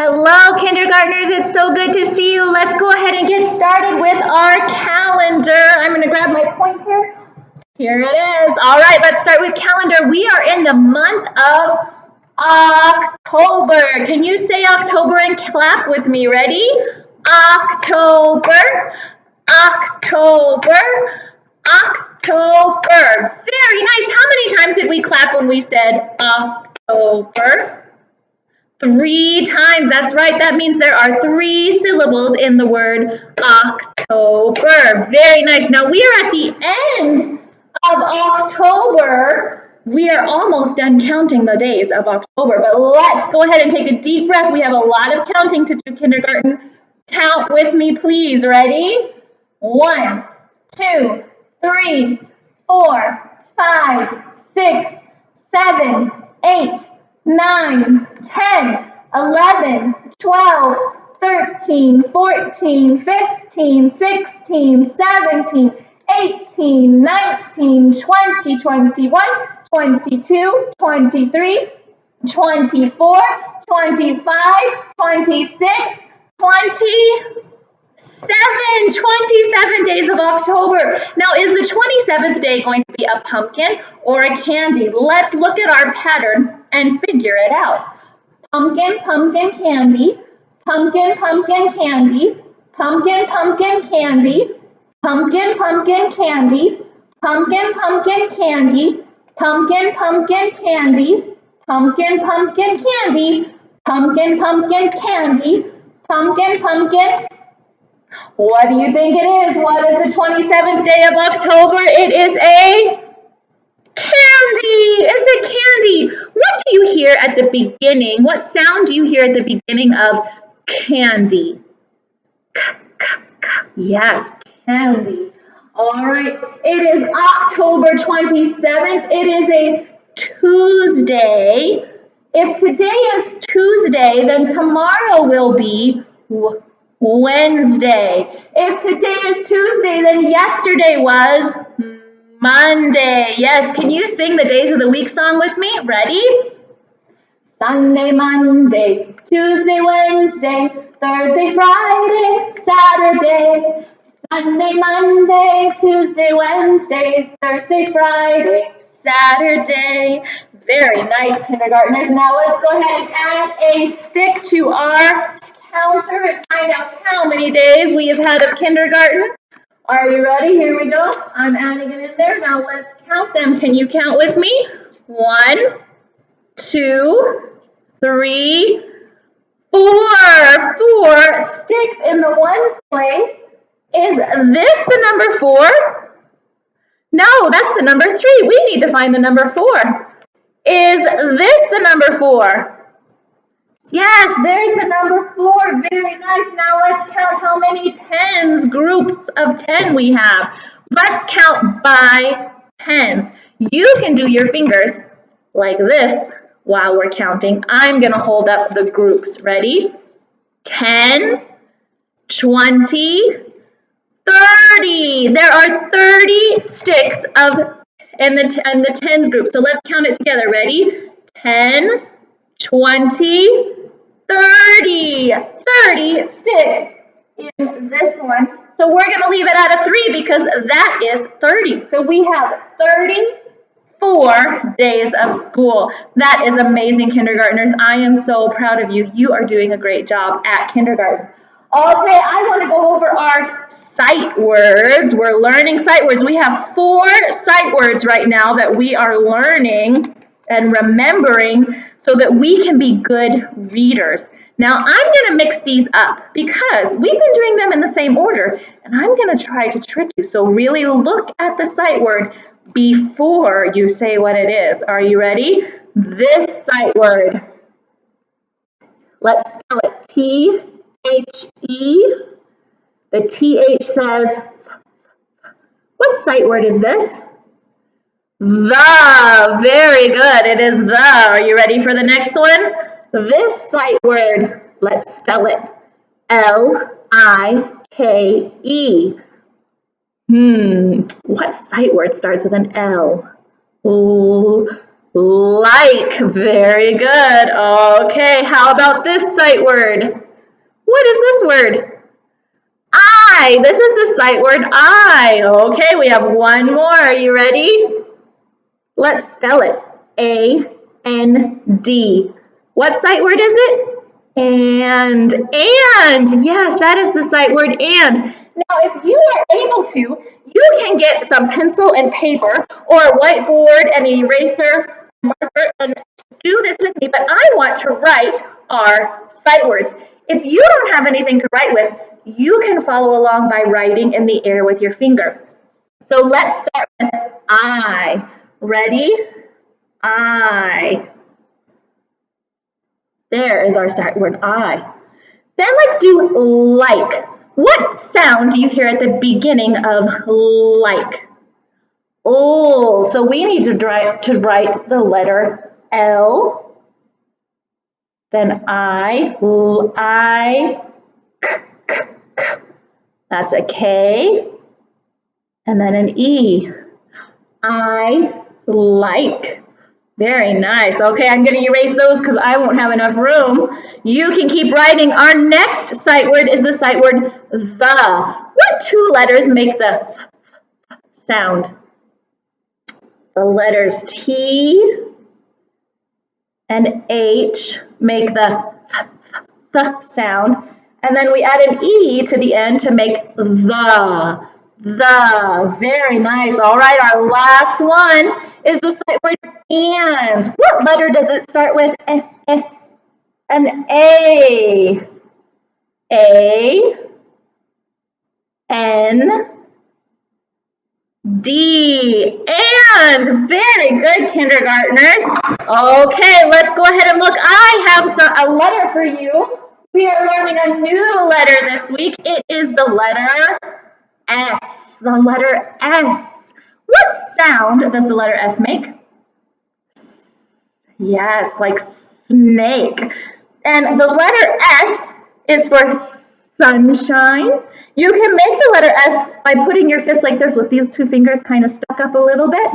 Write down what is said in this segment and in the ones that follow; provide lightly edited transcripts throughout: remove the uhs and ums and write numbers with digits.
Hello, kindergartners. It's so good to see you. Let's go ahead and get started with our calendar. I'm going to grab my pointer. Here it is. All right, let's start with calendar. We are in the month of October. Can you say October and clap with me? Ready? October, October, October. Very nice. How many times did we clap when we said October? 3 times. That's right. That means there are 3 syllables in the word October. Very nice. Now we are at the end of October. We are almost done counting the days of October, but let's go ahead and take a deep breath. We have a lot of counting to do, kindergarten. Count with me, please. Ready? 1, 2, 3, 4, 5, 6, 7, 8, 9, 10, 11, 12, 13, 14, 15, 16, 17, 18, 19, 20, 21, 22, 23, 24, 25, 26, 27 days of October. Now, is the 27th day going to be a pumpkin or a candy? Let's look at our pattern and figure it out. Pumpkin, pumpkin, candy. Pumpkin, pumpkin, candy. Pumpkin, pumpkin, candy. Pumpkin, pumpkin, candy. Pumpkin, pumpkin, candy. Pumpkin, pumpkin, candy. Pumpkin, pumpkin, candy. Pumpkin, pumpkin, candy. Pumpkin, pumpkin. What do you think it is? What is the 27th day of October? It is a candy. It's a candy. What do you hear at the beginning? What sound do you hear at the beginning of candy? Yes, candy. All right. It is October 27th. It is a Tuesday. If today is Tuesday, then tomorrow will be Wednesday. If today is Tuesday, then yesterday was Monday. Yes, can you sing the days of the week song with me? Ready? Sunday, Monday, Tuesday, Wednesday, Thursday, Friday, Saturday. Sunday, Monday, Tuesday, Wednesday, Thursday, Friday, Saturday. Very nice, kindergartners. Now let's go ahead and add a stick to our counter and find out how many days we have had of kindergarten. Are you ready? Here we go. I'm adding it in there. Now let's count them. Can you count with me? 1, 2, 3, 4. 4 sticks in the ones place. Is this the number 4? No, that's the number 3. We need to find the number 4. Is this the number 4? Yes, there's the number 4. Very nice. Now let's count how many tens, groups of 10 we have. Let's count by tens. You can do your fingers like this while we're counting. I'm going to hold up the groups. Ready? 10, 20, 30. There are 30 sticks of in the tens group. So let's count it together. Ready? 10, 20, 30. 30 sticks in this one. So we're going to leave it at a 3 because that is 30. So we have 34 days of school. That is amazing, kindergartners. I am so proud of you. You are doing a great job at kindergarten. Okay, I want to go over our sight words. We're learning sight words. We have 4 sight words right now that we are learning and remembering so that we can be good readers. Now, I'm going to mix these up because we've been doing them in the same order, and I'm going to try to trick you. So really look at the sight word before you say what it is. Are you ready? This sight word. Let's spell it T-H-E. The TH says, what sight word is this? The. Very good. It is the. Are you ready for the next one? This sight word, let's spell it. L-I-K-E. What sight word starts with an L? Ooh, Like. Very good. Okay, how about this sight word? What is this word? I. This is the sight word I. Okay, we have one more. Are you ready? Let's spell it. A-N-D. What sight word is it? And. Yes, that is the sight word and. Now, if you are able to, you can get some pencil and paper or a whiteboard and an eraser, marker, and do this with me, but I want to write our sight words. If you don't have anything to write with, you can follow along by writing in the air with your finger. So let's start with I. Ready? I. There is our sight word I. Then let's do like. What sound do you hear at the beginning of like? Oh, so we need to write the letter L, then I, that's a K, and then an E. I like. Very nice. Okay, I'm going to erase those because I won't have enough room. You can keep writing. Our next sight word is the sight word the. What two letters make the sound? The letters T and H make the sound. And then we add an E to the end to make the. The. Very nice. All right, our last one is the sight word and. What letter does it start with? An A. A. N. D. And. Very good, kindergartners. Okay, let's go ahead and look. I have a letter for you. We are learning a new letter this week. It is the letter S. The letter S. What sound does the letter S make? Yes, like snake. And the letter S is for sunshine. You can make the letter S by putting your fist like this with these two fingers kind of stuck up a little bit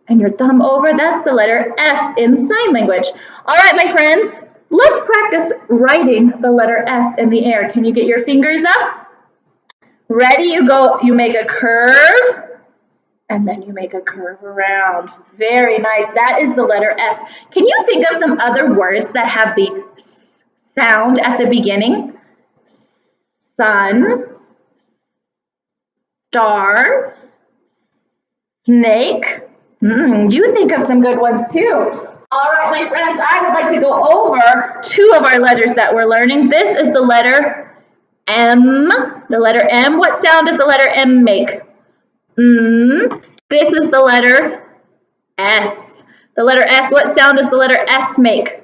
and your thumb over. That's the letter S in sign language. All right, my friends, let's practice writing the letter S in the air. Can you get your fingers up? Ready? You make a curve, and then you make a curve around. Very nice. That is the letter S. Can you think of some other words that have the sound at the beginning? Sun, star, snake. You think of some good ones too. All right, my friends, I would like to go over two of our letters that we're learning. This is the letter M. The letter M. What sound does the letter M make? This is the letter S. The letter S. What sound does the letter S make?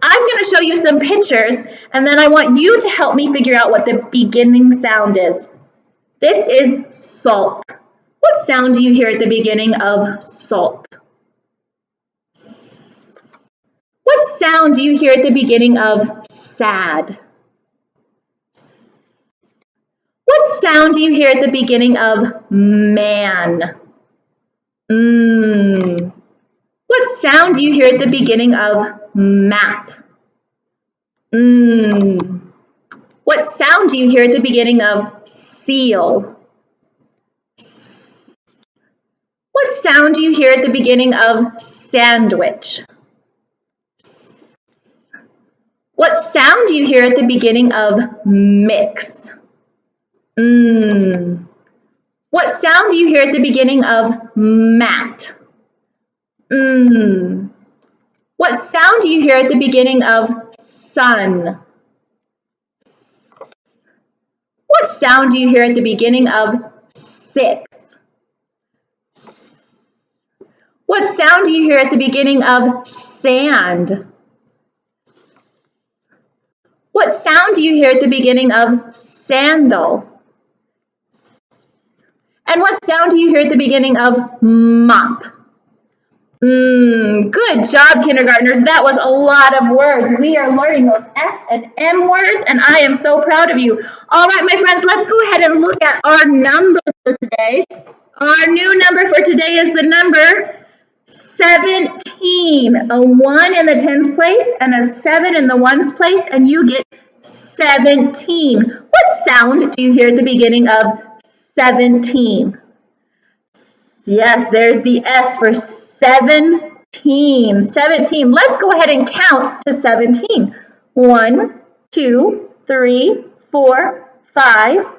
I'm going to show you some pictures, and then I want you to help me figure out what the beginning sound is. This is salt. What sound do you hear at the beginning of salt? What sound do you hear at the beginning of sad? What sound do you hear at the beginning of man? What sound do you hear at the beginning of map? What sound do you hear at the beginning of seal? What sound do you hear at the beginning of sandwich? What sound do you hear at the beginning of mix? What sound do you hear at the beginning of mat? What sound do you hear at the beginning of sun? What sound do you hear at the beginning of six? What sound do you hear at the beginning of sand? What sound do you hear at the beginning of sandal? And what sound do you hear at the beginning of mop? Good job, kindergartners. That was a lot of words. We are learning those S and M words, and I am so proud of you. All right, my friends, let's go ahead and look at our number for today. Our new number for today is the number 17. A 1 in the tens place and a 7 in the ones place, and you get 17. What sound do you hear at the beginning of 17? Yes, there's the S for 17. 17. Let's go ahead and count to 17. 1, 2, 3, 4, 5,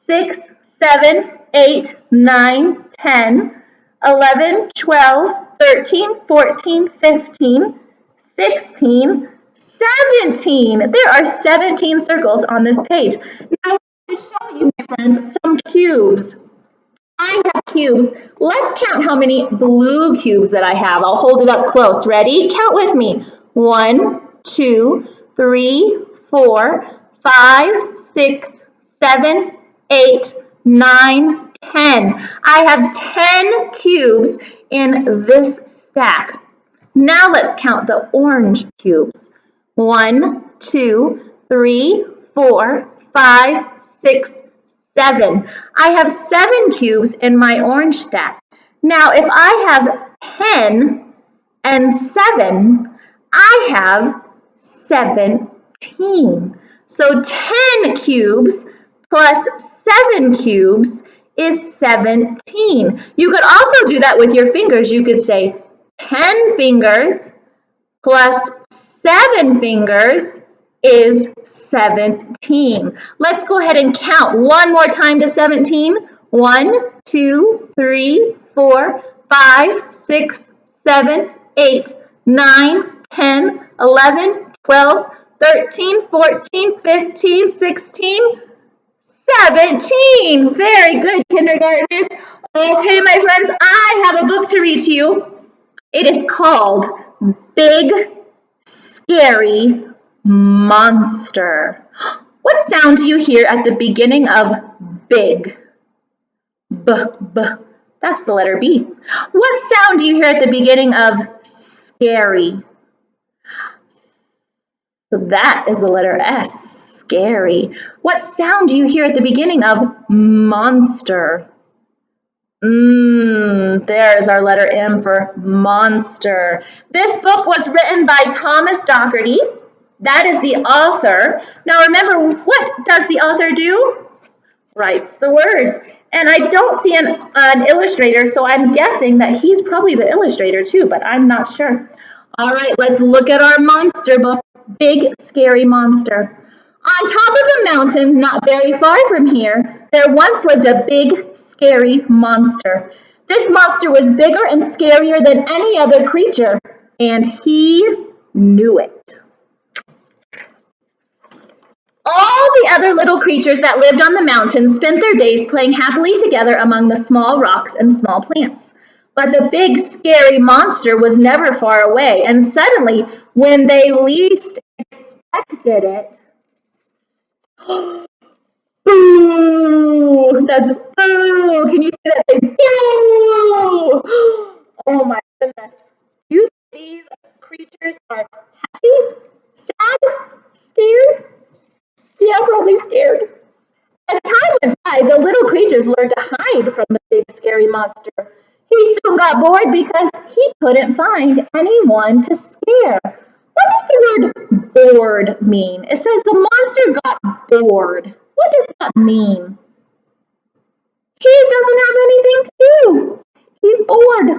6, 7, 8, 9, 10, 11, 12, 13, 14, 15, 16, 17. There are 17 circles on this page. Now, to show you, my friends, some cubes. I have cubes. Let's count how many blue cubes that I have. I'll hold it up close. Ready? Count with me. 1, 2, 3, 4, 5, 6, 7, 8, 9, 10. I have 10 cubes in this stack. Now let's count the orange cubes. 1, 2, 3, 4, 5, 6, 7. I have 7 cubes in my orange stack. Now, if I have 10 and 7, I have 17. So 10 cubes plus 7 cubes is 17. You could also do that with your fingers. You could say 10 fingers plus 7 fingers is 17. Let's go ahead and count one more time to 17. 1, 2, 3, 4, 5, 6, 7, 8, 9, 10, 11, 12, 13, 14, 15, 16, 17. Very good, kindergartners. Okay, my friends, I have a book to read to you. It is called Big Scary Monster. What sound do you hear at the beginning of big? B, b. That's the letter B. What sound do you hear at the beginning of scary? So that is the letter S, scary. What sound do you hear at the beginning of monster? There is our letter M for monster. This book was written by Thomas Doherty. That is the author. Now remember, what does the author do? Writes the words. And I don't see an illustrator, so I'm guessing that he's probably the illustrator too, but I'm not sure. All right, let's look at our monster book, Big Scary Monster. On top of a mountain, not very far from here, there once lived a big, scary monster. This monster was bigger and scarier than any other creature, and he knew it. All the other little creatures that lived on the mountain spent their days playing happily together among the small rocks and small plants. But the big, scary monster was never far away, and suddenly, when they least expected it, boo! That's boo! Can you say that? Say boo! Oh my goodness. Do you think these creatures are happy, sad, scared? Yeah, probably scared. As time went by, the little creatures learned to hide from the big scary monster. He soon got bored because he couldn't find anyone to scare. What does the word bored mean? It says the monster got bored. What does that mean? He doesn't have anything to do. He's bored.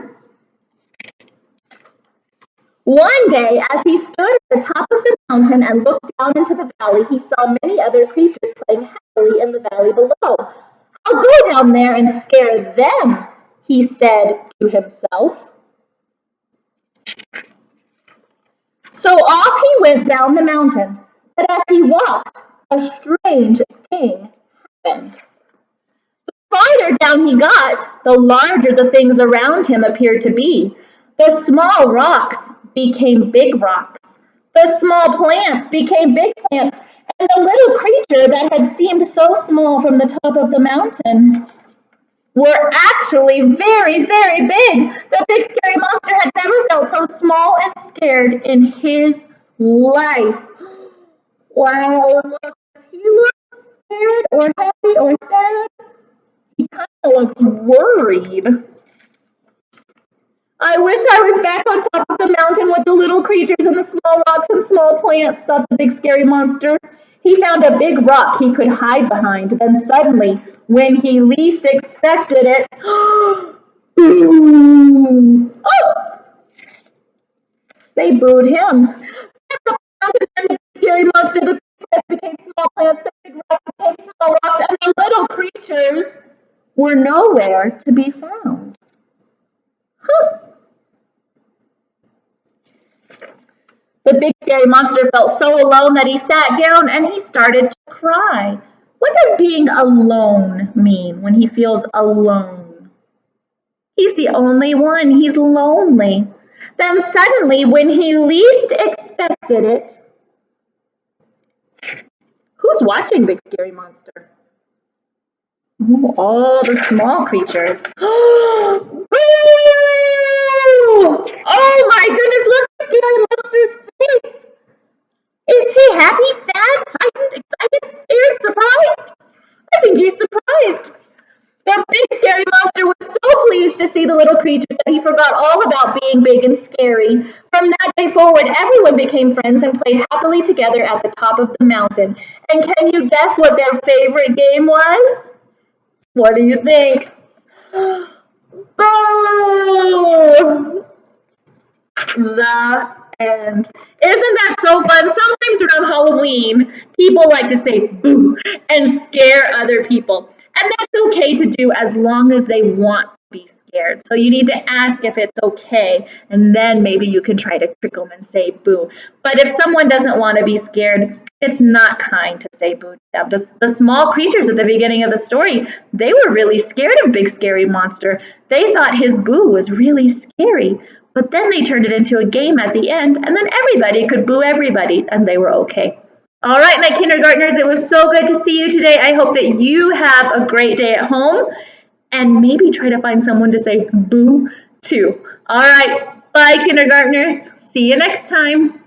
One day, as he stood at the top of the mountain and looked down into the valley, he saw many other creatures playing happily in the valley below. I'll go down there and scare them, he said to himself. So off he went down the mountain. But as he walked, a strange thing happened. The farther down he got, the larger the things around him appeared to be. The small rocks became big rocks. The small plants became big plants. And the little creature that had seemed so small from the top of the mountain were actually very, very big. The big scary monster had never felt so small and scared in his life. Wow, does he look scared or happy or sad? He kind of looks worried. I wish I was back on top of the mountain with the little creatures and the small rocks and small plants, thought the big scary monster. He found a big rock he could hide behind. Then suddenly, when he least expected it, boom! Oh, they booed him. The mountain and the big scary monster, the big plants became small plants, the big rocks became small rocks, and the little creatures were nowhere to be found. Huh. The big scary monster felt so alone that he sat down and he started to cry. What does being alone mean when he feels alone? He's the only one. He's lonely. Then suddenly, when he least expected it, who's watching Big Scary Monster? Oh, all the small creatures. Boo! Oh my goodness, look at Scary Monster's face. Is he happy, sad, frightened, excited, scared, surprised? I think he's surprised. The big scary monster was so pleased to see the little creatures that he forgot all about being big and scary. From that day forward, everyone became friends and played happily together at the top of the mountain. And can you guess what their favorite game was? What do you think? Boo! The end. Isn't that so fun? Sometimes around Halloween, people like to say boo and scare other people. And that's okay to do as long as they want to be scared. So you need to ask if it's okay, and then maybe you can try to trick them and say boo. But if someone doesn't want to be scared, it's not kind to say boo to them. The small creatures at the beginning of the story, they were really scared of Big Scary Monster. They thought his boo was really scary. But then they turned it into a game at the end, and then everybody could boo everybody, and they were okay. All right, my kindergartners, it was so good to see you today. I hope that you have a great day at home, and maybe try to find someone to say boo to. All right, bye, kindergartners. See you next time.